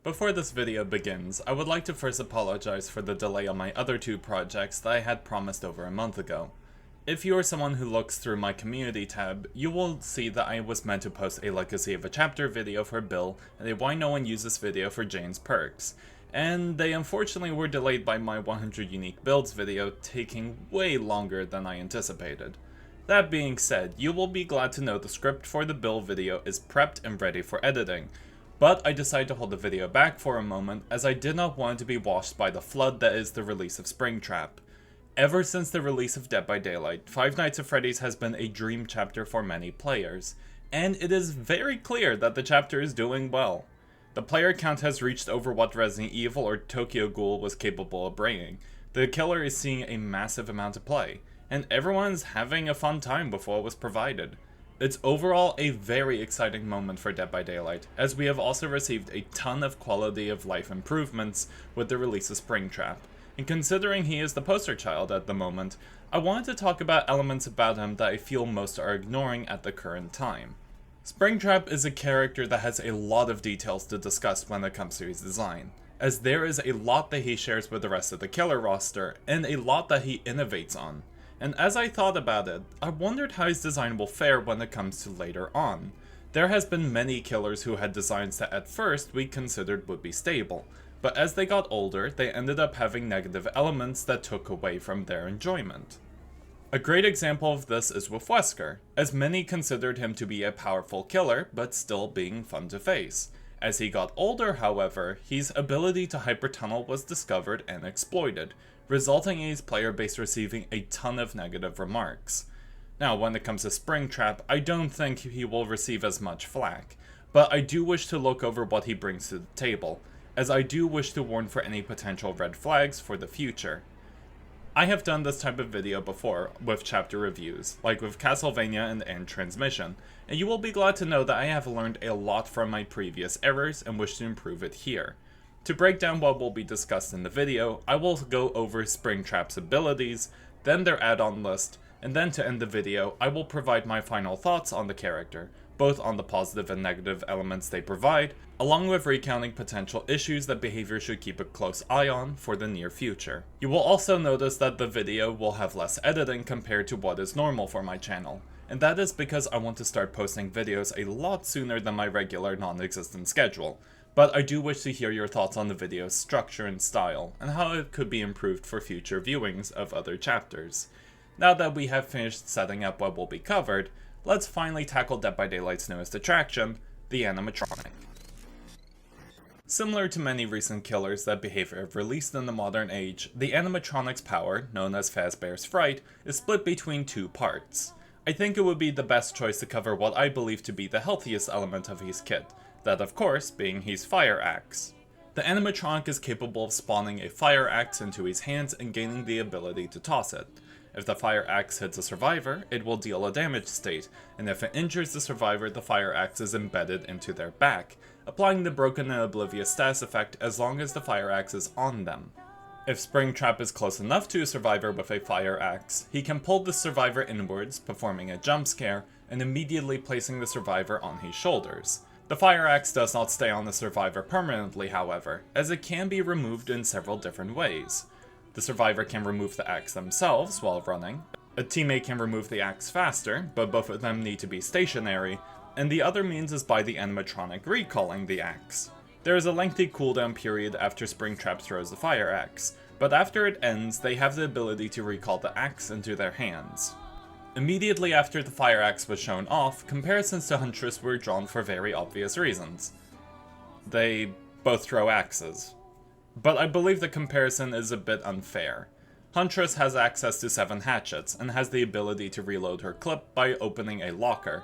Before this video begins, I would like to first apologize for the delay on my other two projects that I had promised over a month ago. If you are someone who looks through my community tab, you will see that I was meant to post a Legacy of a Chapter video for Bill and a Why No One Uses video for Jane's Perks, and they unfortunately were delayed by my 100 unique builds video taking way longer than I anticipated. That being said, you will be glad to know the script for the Bill video is prepped and ready for editing. But I decided to hold the video back for a moment as I did not want it to be washed by the flood that is the release of Springtrap. Ever since the release of Dead by Daylight, Five Nights at Freddy's has been a dream chapter for many players, and it is very clear that the chapter is doing well. The player count has reached over what Resident Evil or Tokyo Ghoul was capable of bringing. The killer is seeing a massive amount of play, and everyone is having a fun time before it was provided. It's overall a very exciting moment for Dead by Daylight, as we have also received a ton of quality of life improvements with the release of Springtrap, and considering he is the poster child at the moment, I wanted to talk about elements about him that I feel most are ignoring at the current time. Springtrap is a character that has a lot of details to discuss when it comes to his design, as there is a lot that he shares with the rest of the killer roster, and a lot that he innovates on. And as I thought about it, I wondered how his design will fare when it comes to later on. There has been many killers who had designs that at first we considered would be stable, but as they got older, they ended up having negative elements that took away from their enjoyment. A great example of this is with Wesker, as many considered him to be a powerful killer, but still being fun to face. As he got older, however, his ability to hypertunnel was discovered and exploited, resulting in his player base receiving a ton of negative remarks. Now, when it comes to Springtrap, I don't think he will receive as much flack, but I do wish to look over what he brings to the table, as I do wish to warn for any potential red flags for the future. I have done this type of video before with chapter reviews, like with Castlevania and End Transmission, and you will be glad to know that I have learned a lot from my previous errors and wish to improve it here. To break down what will be discussed in the video, I will go over Springtrap's abilities, then their add-on list, and then to end the video, I will provide my final thoughts on the character, both on the positive and negative elements they provide, along with recounting potential issues that behavior should keep a close eye on for the near future. You will also notice that the video will have less editing compared to what is normal for my channel, and that is because I want to start posting videos a lot sooner than my regular non-existent schedule. But I do wish to hear your thoughts on the video's structure and style, and how it could be improved for future viewings of other chapters. Now that we have finished setting up what will be covered, let's finally tackle Dead by Daylight's newest attraction, the Animatronic. Similar to many recent killers that behavior have released in the modern age, the animatronic's power, known as Fazbear's Fright, is split between two parts. I think it would be the best choice to cover what I believe to be the healthiest element of his kit, that of course being his fire axe. The animatronic is capable of spawning a fire axe into his hands and gaining the ability to toss it. If the fire axe hits a survivor, it will deal a damage state, and if it injures the survivor, the fire axe is embedded into their back, applying the broken and oblivious status effect as long as the fire axe is on them. If Springtrap is close enough to a survivor with a fire axe, he can pull the survivor inwards, performing a jump scare, and immediately placing the survivor on his shoulders. The fire axe does not stay on the survivor permanently, however, as it can be removed in several different ways. The survivor can remove the axe themselves while running, a teammate can remove the axe faster, but both of them need to be stationary, and the other means is by the animatronic recalling the axe. There is a lengthy cooldown period after Springtrap throws the fire axe, but after it ends, they have the ability to recall the axe into their hands. Immediately after the fire axe was shown off, comparisons to Huntress were drawn for very obvious reasons. They both throw axes. But I believe the comparison is a bit unfair. Huntress has access to 7 hatchets, and has the ability to reload her clip by opening a locker.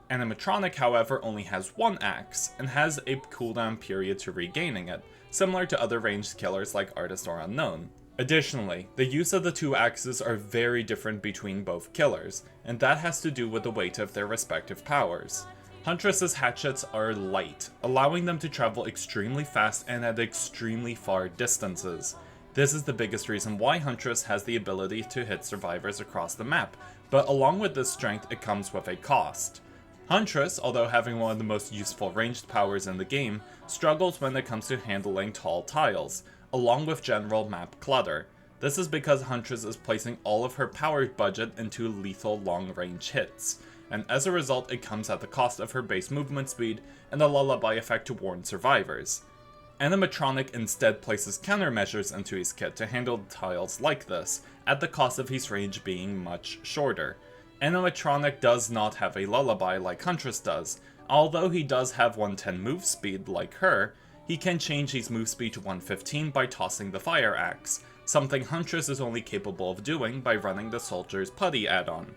Animatronic, however, only has 1 axe, and has a cooldown period to regaining it, similar to other ranged killers like Artist or Unknown. Additionally, the use of the 2 axes are very different between both killers, and that has to do with the weight of their respective powers. Huntress's hatchets are light, allowing them to travel extremely fast and at extremely far distances. This is the biggest reason why Huntress has the ability to hit survivors across the map, but along with this strength it comes with a cost. Huntress, although having one of the most useful ranged powers in the game, struggles when it comes to handling tall tiles, along with general map clutter. This is because Huntress is placing all of her power budget into lethal long-range hits, and as a result it comes at the cost of her base movement speed and a lullaby effect to warn survivors. Animatronic instead places countermeasures into his kit to handle tiles like this, at the cost of his range being much shorter. Animatronic does not have a lullaby like Huntress does. Although he does have 110 move speed like her, he can change his move speed to 115 by tossing the fire axe, something Huntress is only capable of doing by running the Soldier's Putty add-on.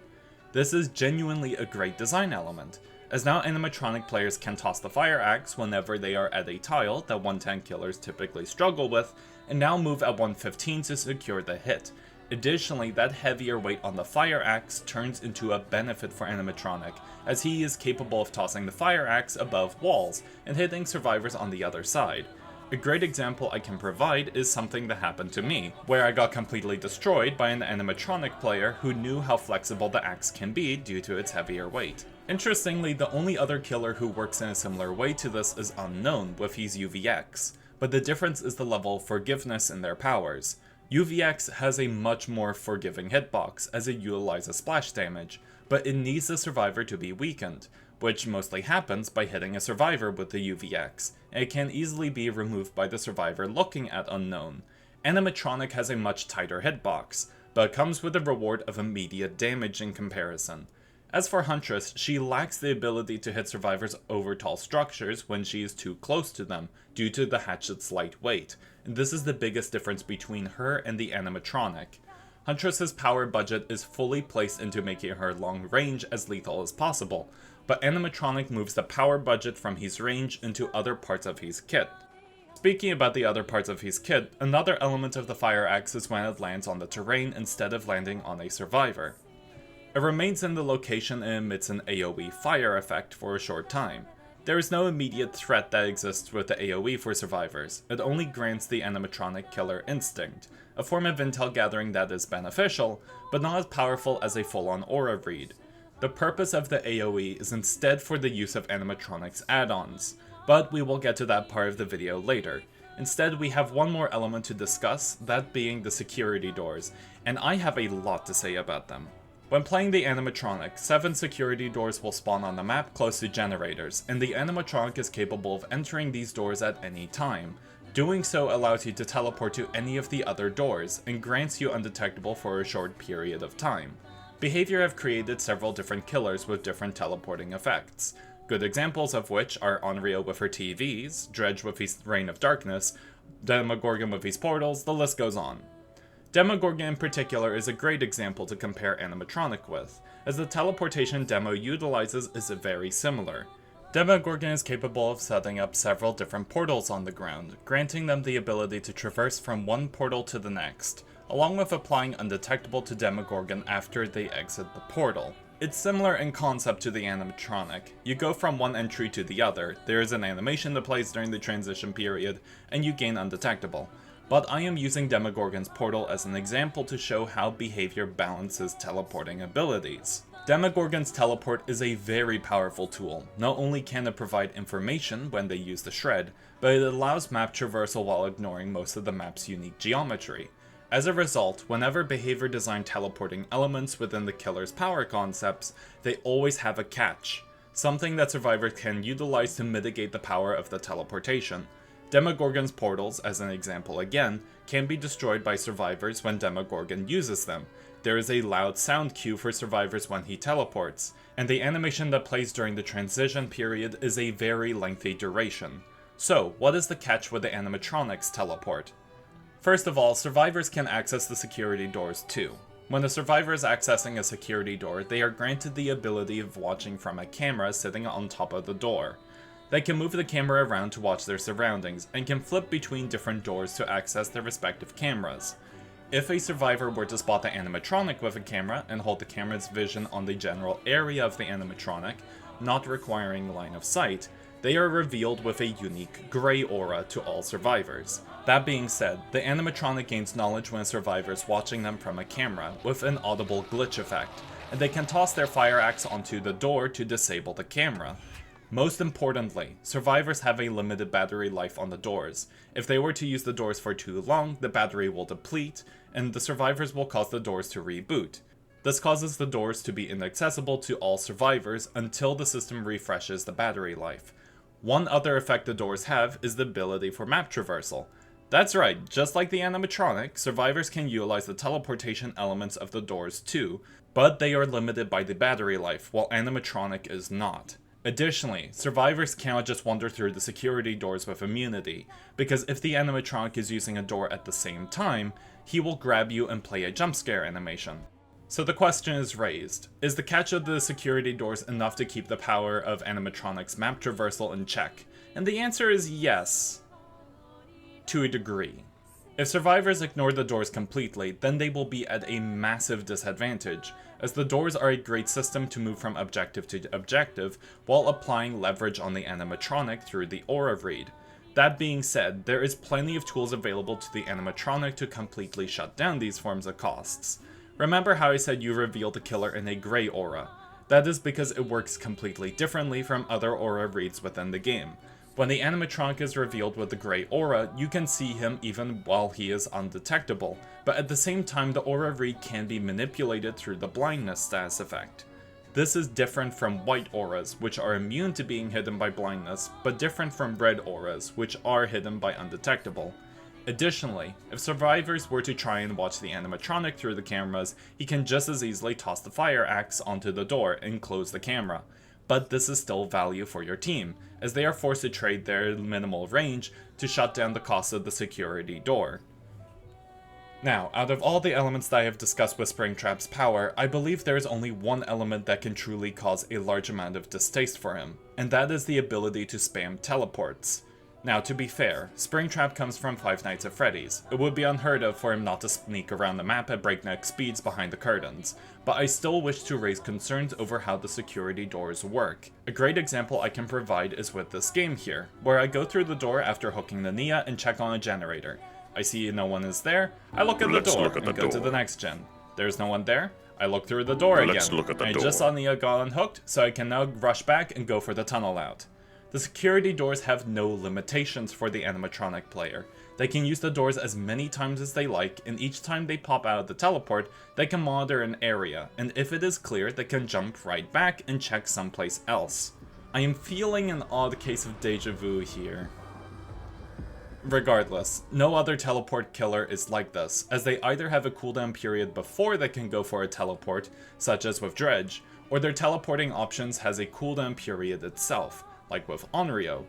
This is genuinely a great design element, as now animatronic players can toss the fire axe whenever they are at a tile that 110 killers typically struggle with, and now move at 115 to secure the hit. Additionally, that heavier weight on the fire axe turns into a benefit for animatronic, as he is capable of tossing the fire axe above walls and hitting survivors on the other side. A great example I can provide is something that happened to me, where I got completely destroyed by an animatronic player who knew how flexible the axe can be due to its heavier weight. Interestingly, the only other killer who works in a similar way to this is Unknown with his UVX, but the difference is the level of forgiveness in their powers. UVX has a much more forgiving hitbox as it utilizes splash damage, but it needs the survivor to be weakened, which mostly happens by hitting a survivor with the UVX, and it can easily be removed by the survivor looking at Unknown. Animatronic has a much tighter hitbox, but comes with the reward of immediate damage in comparison. As for Huntress, she lacks the ability to hit survivors over tall structures when she is too close to them, due to the hatchet's light weight, and this is the biggest difference between her and the animatronic. Huntress's power budget is fully placed into making her long range as lethal as possible, but animatronic moves the power budget from his range into other parts of his kit. Speaking about the other parts of his kit, another element of the fire axe is when it lands on the terrain instead of landing on a survivor. It remains in the location and emits an AoE fire effect for a short time. There is no immediate threat that exists with the AoE for survivors, it only grants the animatronic killer instinct, a form of intel gathering that is beneficial, but not as powerful as a full-on aura read. The purpose of the AoE is instead for the use of animatronic's add-ons, but we will get to that part of the video later. Instead, we have one more element to discuss, that being the security doors, and I have a lot to say about them. When playing the animatronic, 7 security doors will spawn on the map close to generators, and the animatronic is capable of entering these doors at any time. Doing so allows you to teleport to any of the other doors, and grants you undetectable for a short period of time. Behavior have created several different killers with different teleporting effects. Good examples of which are Onryo with her TVs, Dredge with his Reign of Darkness, Demogorgon with his portals, the list goes on. Demogorgon in particular is a great example to compare animatronic with, as the teleportation Demo utilizes is very similar. Demogorgon is capable of setting up several different portals on the ground, granting them the ability to traverse from one portal to the next, along with applying undetectable to Demogorgon after they exit the portal. It's similar in concept to the animatronic. You go from one entry to the other, there is an animation that plays during the transition period, and you gain undetectable. But I am using Demogorgon's portal as an example to show how behavior balances teleporting abilities. Demogorgon's teleport is a very powerful tool. Not only can it provide information when they use the shred, but it allows map traversal while ignoring most of the map's unique geometry. As a result, whenever behavior design teleporting elements within the killer's power concepts, they always have a catch, something that survivors can utilize to mitigate the power of the teleportation. Demogorgon's portals, as an example again, can be destroyed by survivors when Demogorgon uses them. There is a loud sound cue for survivors when he teleports, and the animation that plays during the transition period is a very lengthy duration. So, what is the catch with the animatronic's teleport? First of all, survivors can access the security doors too. When a survivor is accessing a security door, they are granted the ability of watching from a camera sitting on top of the door. They can move the camera around to watch their surroundings, and can flip between different doors to access their respective cameras. If a survivor were to spot the animatronic with a camera and hold the camera's vision on the general area of the animatronic, not requiring line of sight, they are revealed with a unique gray aura to all survivors. That being said, the animatronic gains knowledge when a survivor is watching them from a camera, with an audible glitch effect, and they can toss their fire axe onto the door to disable the camera. Most importantly, survivors have a limited battery life on the doors. If they were to use the doors for too long, the battery will deplete, and the survivors will cause the doors to reboot. This causes the doors to be inaccessible to all survivors until the system refreshes the battery life. One other effect the doors have is the ability for map traversal. That's right, just like the animatronic, survivors can utilize the teleportation elements of the doors too, but they are limited by the battery life, while animatronic is not. Additionally, survivors cannot just wander through the security doors with immunity, because if the animatronic is using a door at the same time, he will grab you and play a jump scare animation. So the question is raised, is the catch of the security doors enough to keep the power of animatronic's map traversal in check? And the answer is yes, to a degree. If survivors ignore the doors completely, then they will be at a massive disadvantage, as the doors are a great system to move from objective to objective while applying leverage on the animatronic through the aura read. That being said, there is plenty of tools available to the animatronic to completely shut down these forms of costs. Remember how I said you reveal the killer in a gray aura? That is because it works completely differently from other aura reads within the game. When the animatronic is revealed with the gray aura, you can see him even while he is undetectable, but at the same time the aura read can be manipulated through the blindness status effect. This is different from white auras, which are immune to being hidden by blindness, but different from red auras, which are hidden by undetectable. Additionally, if survivors were to try and watch the animatronic through the cameras, he can just as easily toss the fire axe onto the door and close the camera. But this is still value for your team, as they are forced to trade their minimal range to shut down the cost of the security door. Now, out of all the elements that I have discussed with Springtrap's power, I believe there is only one element that can truly cause a large amount of distaste for him, and that is the ability to spam teleports. Now, to be fair, Springtrap comes from Five Nights at Freddy's. It would be unheard of for him not to sneak around the map at breakneck speeds behind the curtains, but I still wish to raise concerns over how the security doors work. A great example I can provide is with this game here, where I go through the door after hooking the Nia and check on a generator. I see no one is there, I look at the door and go to the next gen. There's no one there, I look through the door again. I just saw Nia got unhooked, so I can now rush back and go for the tunnel out. The security doors have no limitations for the animatronic player. They can use the doors as many times as they like, and each time they pop out of the teleport, they can monitor an area, and if it is clear, they can jump right back and check someplace else. I am feeling an odd case of deja vu here. Regardless, no other teleport killer is like this, as they either have a cooldown period before they can go for a teleport, such as with Dredge, or their teleporting options has a cooldown period itself, like with Onryo.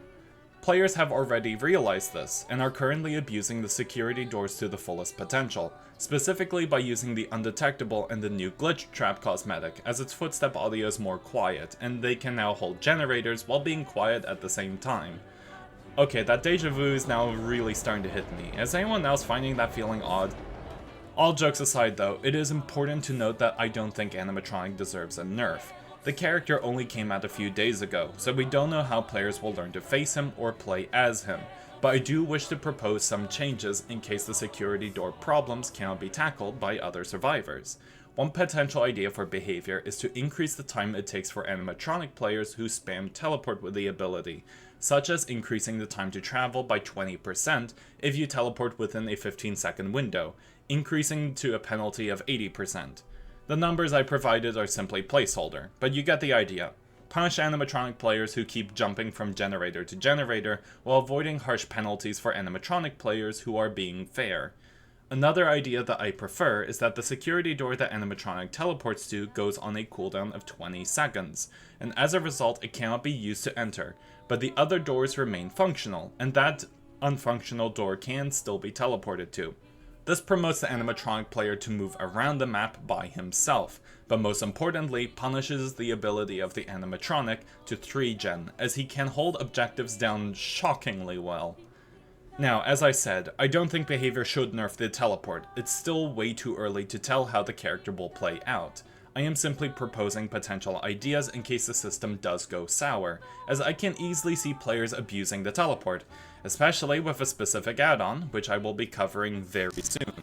Players have already realized this, and are currently abusing the security doors to the fullest potential, specifically by using the undetectable and the new glitch trap cosmetic, as its footstep audio is more quiet, and they can now hold generators while being quiet at the same time. Okay, that deja vu is now really starting to hit me. Is anyone else finding that feeling odd? All jokes aside though, it is important to note that I don't think Animatronic deserves a nerf. The character only came out a few days ago, so we don't know how players will learn to face him or play as him, but I do wish to propose some changes in case the security door problems cannot be tackled by other survivors. One potential idea for behavior is to increase the time it takes for animatronic players who spam teleport with the ability, such as increasing the time to travel by 20% if you teleport within a 15-second window, increasing to a penalty of 80%. The numbers I provided are simply placeholder, but you get the idea. Punish animatronic players who keep jumping from generator to generator while avoiding harsh penalties for animatronic players who are being fair. Another idea that I prefer is that the security door that animatronic teleports to goes on a cooldown of 20 seconds, and as a result it cannot be used to enter, but the other doors remain functional, and that unfunctional door can still be teleported to. This promotes the animatronic player to move around the map by himself, but most importantly punishes the ability of the animatronic to 3-gen, as he can hold objectives down shockingly well. Now, as I said, I don't think behavior should nerf the teleport. It's still way too early to tell how the character will play out. I am simply proposing potential ideas in case the system does go sour, as I can easily see players abusing the teleport, especially with a specific add-on, which I will be covering very soon.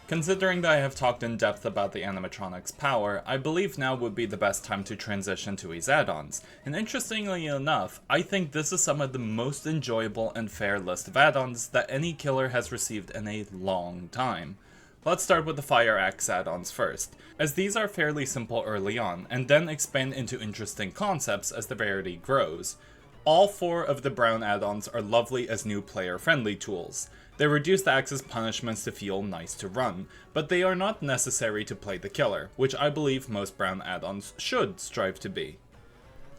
Considering that I have talked in depth about the animatronic's power, I believe now would be the best time to transition to his add-ons, and interestingly enough, I think this is some of the most enjoyable and fair list of add-ons that any killer has received in a long time. Let's start with the Fire Axe add-ons first, as these are fairly simple early on, and then expand into interesting concepts as the rarity grows. All 4 of the brown add-ons are lovely as new player-friendly tools. They reduce the axe's punishments to feel nice to run, but they are not necessary to play the killer, which I believe most brown add-ons should strive to be.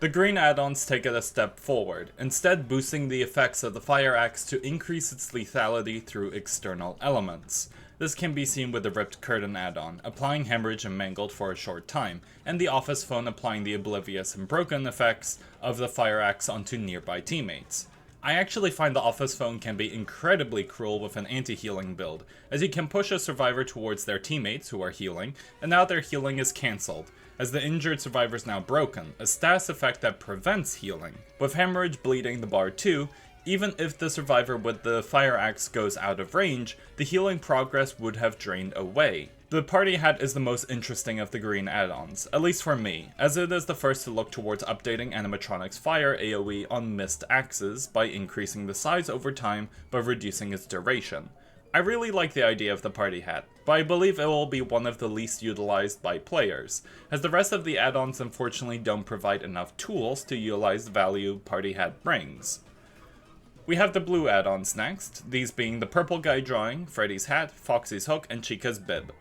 The green add-ons take it a step forward, instead boosting the effects of the Fire Axe to increase its lethality through external elements. This can be seen with the Ripped Curtain add-on, applying Hemorrhage and Mangled for a short time, and the Office Phone applying the Oblivious and Broken effects of the Fire Axe onto nearby teammates. I actually find the Office Phone can be incredibly cruel with an anti-healing build, as you can push a survivor towards their teammates who are healing, and now their healing is cancelled, as the injured survivor is now broken, a status effect that prevents healing. With Hemorrhage bleeding the bar too, even if the survivor with the Fire Axe goes out of range, the healing progress would have drained away. The Party Hat is the most interesting of the green add-ons, at least for me, as it is the first to look towards updating Animatronic's fire AoE on missed axes by increasing the size over time but reducing its duration. I really like the idea of the Party Hat, but I believe it will be one of the least utilized by players, as the rest of the add-ons unfortunately don't provide enough tools to utilize the value Party Hat brings. We have the blue add-ons next, these being the Purple Guy Drawing, Freddy's Hat, Foxy's Hook, and Chica's Bib.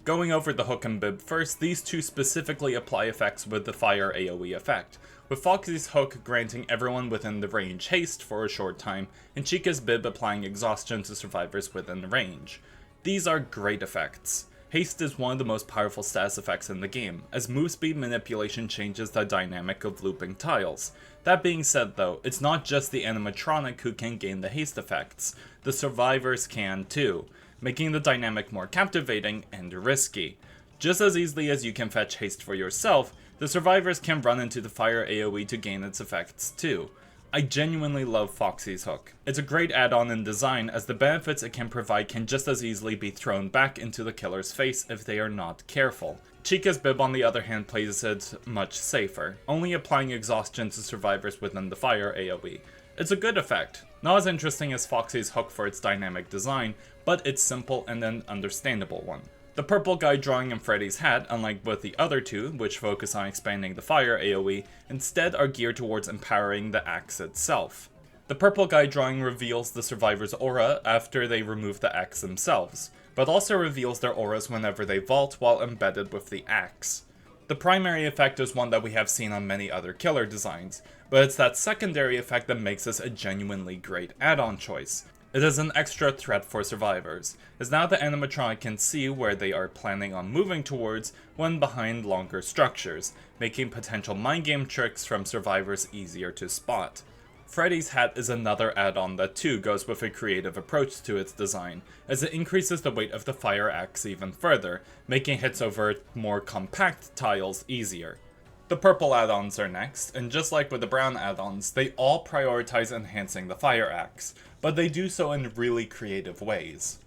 Going over the Hook and Bib first, these 2 specifically apply effects with the fire AoE effect, with Foxy's Hook granting everyone within the range haste for a short time, and Chica's Bib applying exhaustion to survivors within the range. These are great effects. Haste is one of the most powerful status effects in the game, as move speed manipulation changes the dynamic of looping tiles. That being said though, it's not just the animatronic who can gain the haste effects, the survivors can too, making the dynamic more captivating and risky. Just as easily as you can fetch haste for yourself, the survivors can run into the fire AoE to gain its effects too. I genuinely love Foxy's Hook. It's a great add-on in design, as the benefits it can provide can just as easily be thrown back into the killer's face if they are not careful. Chica's Bib on the other hand plays it much safer, only applying exhaustion to survivors within the fire AoE. It's a good effect, not as interesting as Foxy's Hook for its dynamic design, but it's simple and an understandable one. The Purple Guy Drawing and Freddy's Hat, unlike with the other 2, which focus on expanding the fire AoE, instead are geared towards empowering the axe itself. The Purple Guy Drawing reveals the survivor's aura after they remove the axe themselves, but also reveals their auras whenever they vault while embedded with the axe. The primary effect is one that we have seen on many other killer designs, but it's that secondary effect that makes this a genuinely great add-on choice. It is an extra threat for survivors, as now the animatronic can see where they are planning on moving towards when behind longer structures, making potential mind game tricks from survivors easier to spot. Freddy's Hat is another add-on that too goes with a creative approach to its design, as it increases the weight of the fire axe even further, making hits over more compact tiles easier. The purple add-ons are next, and just like with the brown add-ons, they all prioritize enhancing the fire axe, but they do so in really creative ways.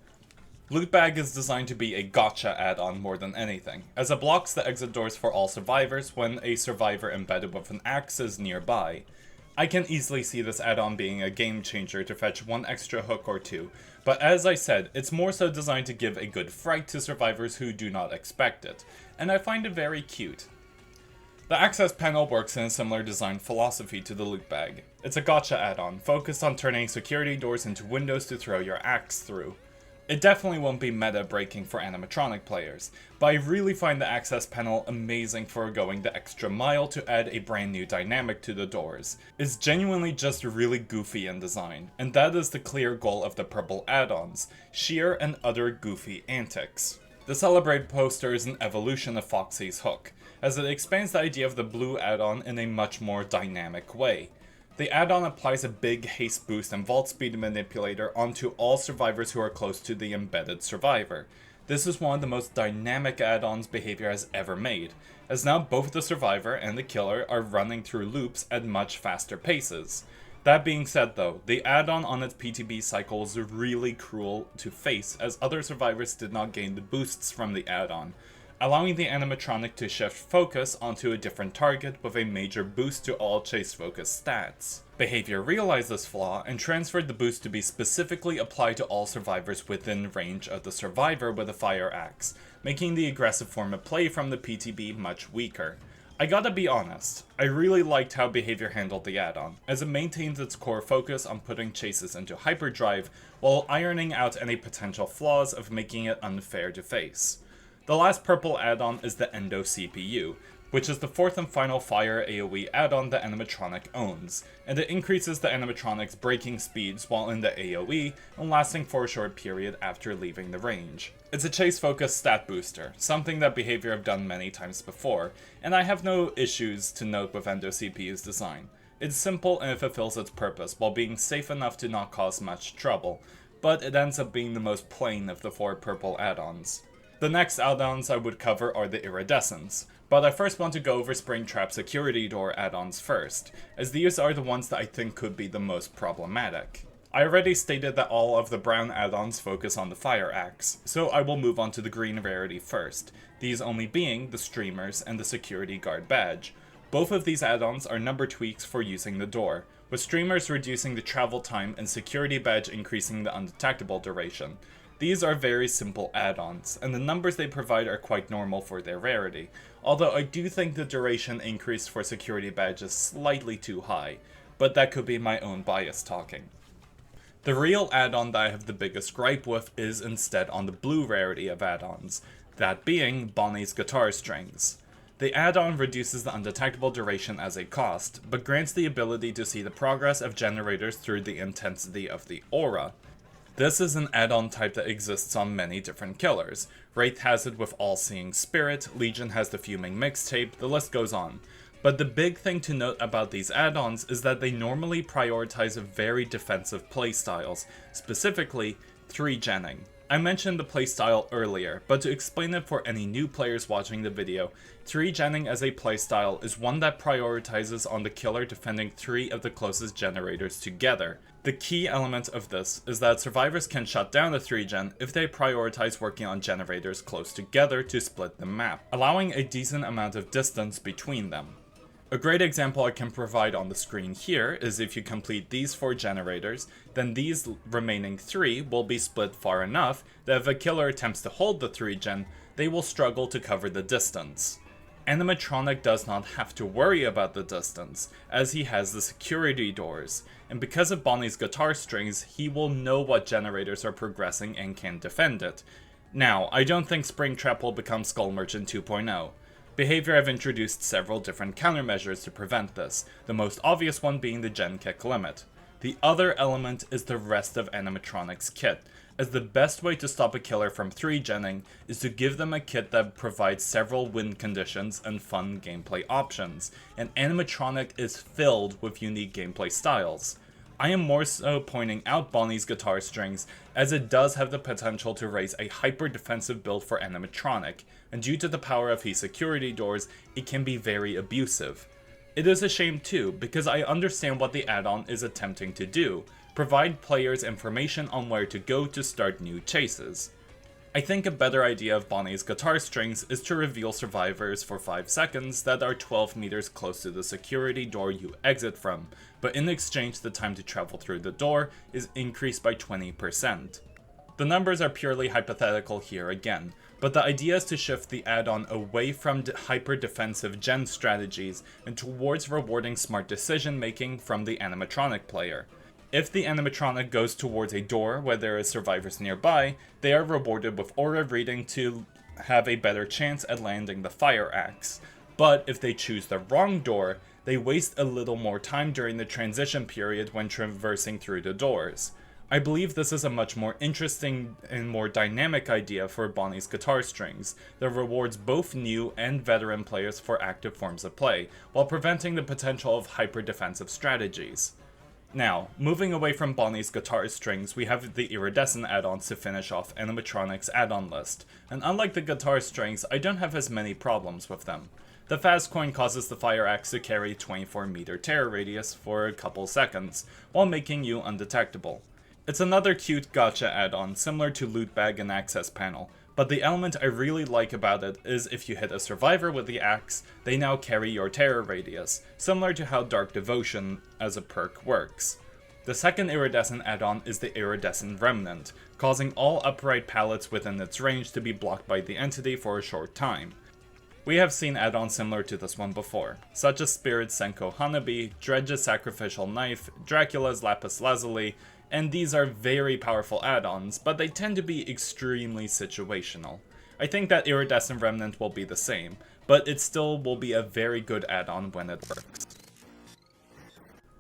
Loot Bag is designed to be a gotcha add-on more than anything, as it blocks the exit doors for all survivors when a survivor embedded with an axe is nearby. I can easily see this add-on being a game changer to fetch one extra hook or two, but as I said, it's more so designed to give a good fright to survivors who do not expect it, and I find it very cute. The access panel works in a similar design philosophy to the loot bag. It's a gotcha add-on, focused on turning security doors into windows to throw your axe through. It definitely won't be meta-breaking for animatronic players, but I really find the access panel amazing for going the extra mile to add a brand new dynamic to the doors. It's genuinely just really goofy in design, and that is the clear goal of the purple add-ons, sheer and utter goofy antics. The Celebrate poster is an evolution of Foxy's Hook, as it expands the idea of the blue add-on in a much more dynamic way. The add-on applies a big haste boost and vault speed manipulator onto all survivors who are close to the embedded survivor. This is one of the most dynamic add-ons behavior has ever made, as now both the survivor and the killer are running through loops at much faster paces. That being said though, the add-on on its PTB cycle was really cruel to face as other survivors did not gain the boosts from the add-on, allowing the animatronic to shift focus onto a different target with a major boost to all chase focus stats. Behavior realized this flaw and transferred the boost to be specifically applied to all survivors within range of the survivor with a fire axe, making the aggressive form of play from the PTB much weaker. I gotta be honest, I really liked how Behavior handled the add-on, as it maintains its core focus on putting chases into hyperdrive while ironing out any potential flaws of making it unfair to face. The last purple add-on is the Endo CPU, which is the fourth and final fire AoE add-on the animatronic owns, and it increases the animatronic's braking speeds while in the AoE and lasting for a short period after leaving the range. It's a chase-focused stat booster, something that Behavior have done many times before, and I have no issues to note with Endo CPU's design. It's simple and it fulfills its purpose while being safe enough to not cause much trouble, but it ends up being the most plain of the four purple add-ons. The next add-ons I would cover are the Iridescents, but I first want to go over Springtrap Security Door add-ons first, as these are the ones that I think could be the most problematic. I already stated that all of the brown add-ons focus on the fire axe, so I will move on to the green rarity first, these only being the Streamers and the Security Guard badge. Both of these add-ons are number tweaks for using the door, with Streamers reducing the travel time and Security Badge increasing the undetectable duration. These are very simple add-ons, and the numbers they provide are quite normal for their rarity, although I do think the duration increase for Security Badge is slightly too high, but that could be my own bias talking. The real add-on that I have the biggest gripe with is instead on the blue rarity of add-ons, that being Bonnie's Guitar Strings. The add-on reduces the undetectable duration as a cost, but grants the ability to see the progress of generators through the intensity of the aura. This is an add-on type that exists on many different killers. Wraith has it with All-Seeing Spirit, Legion has the Fuming Mixtape, the list goes on. But the big thing to note about these add-ons is that they normally prioritize very defensive playstyles, specifically 3-genning. I mentioned the playstyle earlier, but to explain it for any new players watching the video, 3-genning as a playstyle is one that prioritizes on the killer defending 3 of the closest generators together. The key element of this is that survivors can shut down a 3-gen if they prioritize working on generators close together to split the map, allowing a decent amount of distance between them. A great example I can provide on the screen here is if you complete these 4 generators, then these remaining 3 will be split far enough that if a killer attempts to hold the 3-gen, they will struggle to cover the distance. Animatronic does not have to worry about the distance, as he has the security doors, and because of Bonnie's Guitar Strings, he will know what generators are progressing and can defend it. Now, I don't think Springtrap will become Skull Merchant 2.0. Behavior have introduced several different countermeasures to prevent this, the most obvious one being the gen kick limit. The other element is the rest of Animatronic's kit, as the best way to stop a killer from 3-genning is to give them a kit that provides several win conditions and fun gameplay options, and Animatronic is filled with unique gameplay styles. I am more so pointing out Bonnie's Guitar Strings, as it does have the potential to raise a hyper-defensive build for Animatronic, and due to the power of his security doors, it can be very abusive. It is a shame too, because I understand what the add-on is attempting to do, provide players information on where to go to start new chases. I think a better idea of Bonnie's Guitar Strings is to reveal survivors for 5 seconds that are 12 meters close to the security door you exit from, but in exchange the time to travel through the door is increased by 20%. The numbers are purely hypothetical here again, but the idea is to shift the add-on away from hyper-defensive gen strategies and towards rewarding smart decision-making from the animatronic player. If the animatronic goes towards a door where there is survivors nearby, they are rewarded with aura reading to have a better chance at landing the fire axe. But if they choose the wrong door, they waste a little more time during the transition period when traversing through the doors. I believe this is a much more interesting and more dynamic idea for Bonnie's Guitar Strings that rewards both new and veteran players for active forms of play, while preventing the potential of hyper-defensive strategies. Now, moving away from Bonnie's Guitar Strings, we have the Iridescent add-ons to finish off Animatronic's add-on list, and unlike the Guitar Strings, I don't have as many problems with them. The fast coin causes the fire axe to carry 24-meter terror radius for a couple seconds, while making you undetectable. It's another cute gacha add-on similar to Loot Bag and Access Panel, but the element I really like about it is if you hit a survivor with the axe, they now carry your terror radius, similar to how Dark Devotion as a perk works. The second iridescent add-on is the Iridescent Remnant, causing all upright pallets within its range to be blocked by the entity for a short time. We have seen add-ons similar to this one before, such as Spirit Senko Hanabi, Dredge's Sacrificial Knife, Dracula's Lapis Lazuli, and these are very powerful add-ons, but they tend to be extremely situational. I think that Iridescent Remnant will be the same, but it still will be a very good add-on when it works.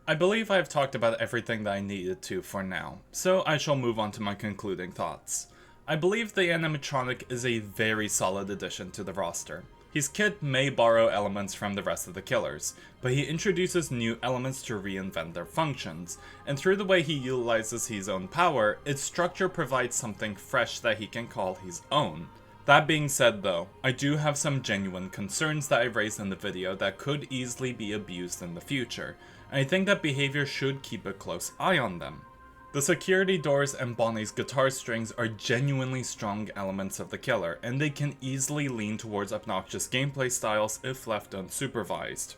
I believe I have talked about everything that I needed to for now, so I shall move on to my concluding thoughts. I believe the Animatronic is a very solid addition to the roster. His kit may borrow elements from the rest of the killers, but he introduces new elements to reinvent their functions, and through the way he utilizes his own power, its structure provides something fresh that he can call his own. That being said though, I do have some genuine concerns that I raised in the video that could easily be abused in the future, and I think that behavior should keep a close eye on them. The security doors and Bonnie's guitar strings are genuinely strong elements of the killer, and they can easily lean towards obnoxious gameplay styles if left unsupervised.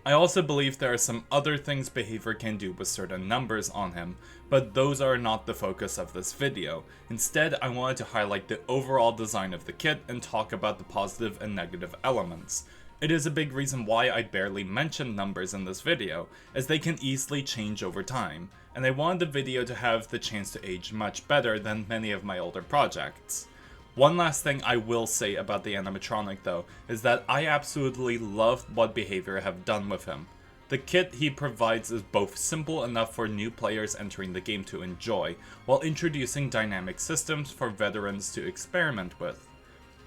I also believe there are some other things behavior can do with certain numbers on him, but those are not the focus of this video. Instead, I wanted to highlight the overall design of the kit and talk about the positive and negative elements. It is a big reason why I barely mention numbers in this video, as they can easily change over time, and I wanted the video to have the chance to age much better than many of my older projects. One last thing I will say about the Animatronic though, is that I absolutely love what Behavior have done with him. The kit he provides is both simple enough for new players entering the game to enjoy, while introducing dynamic systems for veterans to experiment with.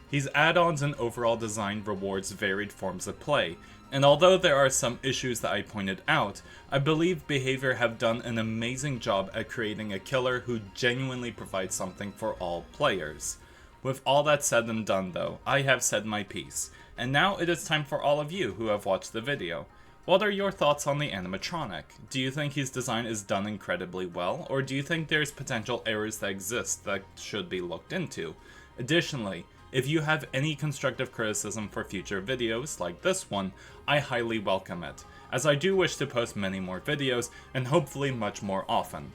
His add-ons and overall design rewards varied forms of play, and although there are some issues that I pointed out, I believe Behavior have done an amazing job at creating a killer who genuinely provides something for all players. With all that said and done though, I have said my piece, and now it is time for all of you who have watched the video. What are your thoughts on the Animatronic? Do you think his design is done incredibly well, or do you think there's potential errors that exist that should be looked into? Additionally, if you have any constructive criticism for future videos like this one, I highly welcome it, as I do wish to post many more videos and hopefully much more often.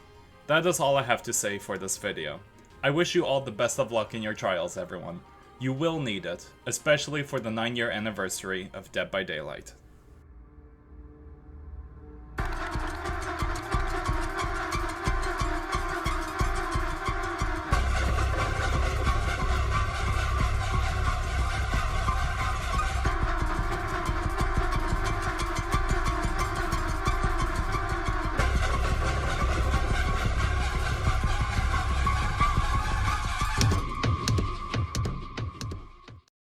That is all I have to say for this video. I wish you all the best of luck in your trials, everyone. You will need it, especially for the 9-year anniversary of Dead by Daylight.